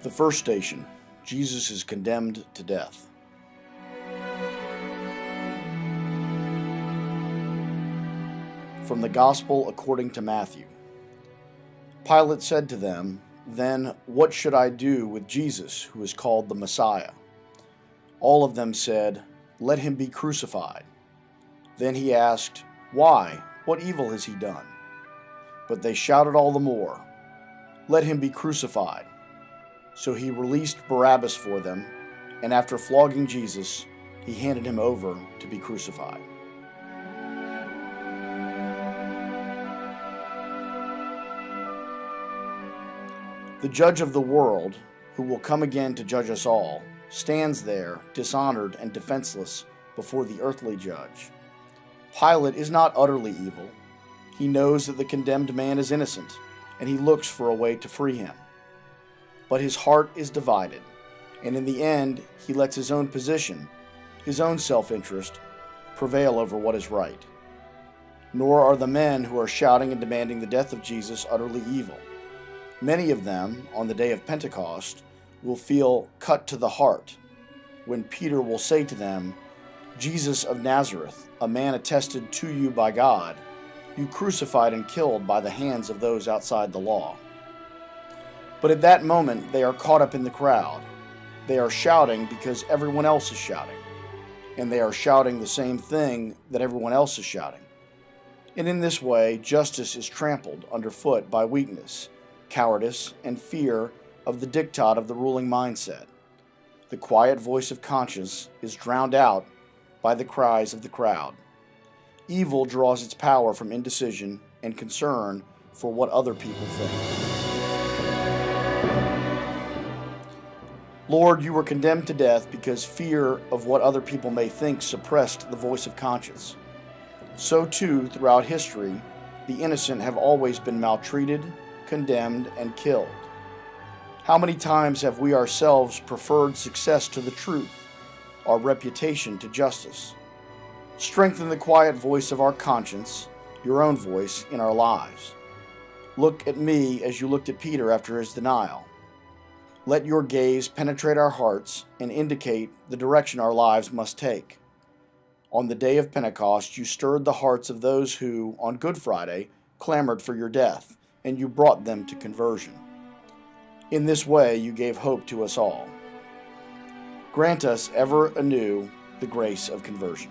The first station, Jesus is condemned to death. From the Gospel according to Matthew. Pilate said to them, "Then what should I do with Jesus, who is called the Messiah?" All of them said, "Let him be crucified." Then he asked, "Why? What evil has he done?" But they shouted all the more, "Let him be crucified." So he released Barabbas for them, and after flogging Jesus, he handed him over to be crucified. The judge of the world, who will come again to judge us all, stands there, dishonored and defenseless, before the earthly judge. Pilate is not utterly evil. He knows that the condemned man is innocent, and he looks for a way to free him. But his heart is divided, and in the end, he lets his own position, his own self-interest, prevail over what is right. Nor are the men who are shouting and demanding the death of Jesus utterly evil. Many of them, on the day of Pentecost, will feel cut to the heart when Peter will say to them, "Jesus of Nazareth, a man attested to you by God, you crucified and killed by the hands of those outside the law." But at that moment, they are caught up in the crowd. They are shouting because everyone else is shouting, and they are shouting the same thing that everyone else is shouting. And in this way, justice is trampled underfoot by weakness, cowardice, and fear of the diktat of the ruling mindset. The quiet voice of conscience is drowned out by the cries of the crowd. Evil draws its power from indecision and concern for what other people think. Lord, you were condemned to death because fear of what other people may think suppressed the voice of conscience. So too, throughout history, the innocent have always been maltreated, condemned, and killed. How many times have we ourselves preferred success to the truth, our reputation to justice? Strengthen the quiet voice of our conscience, your own voice, in our lives. Look at me as you looked at Peter after his denial. Let your gaze penetrate our hearts and indicate the direction our lives must take. On the day of Pentecost, you stirred the hearts of those who, on Good Friday, clamored for your death, and you brought them to conversion. In this way, you gave hope to us all. Grant us ever anew the grace of conversion.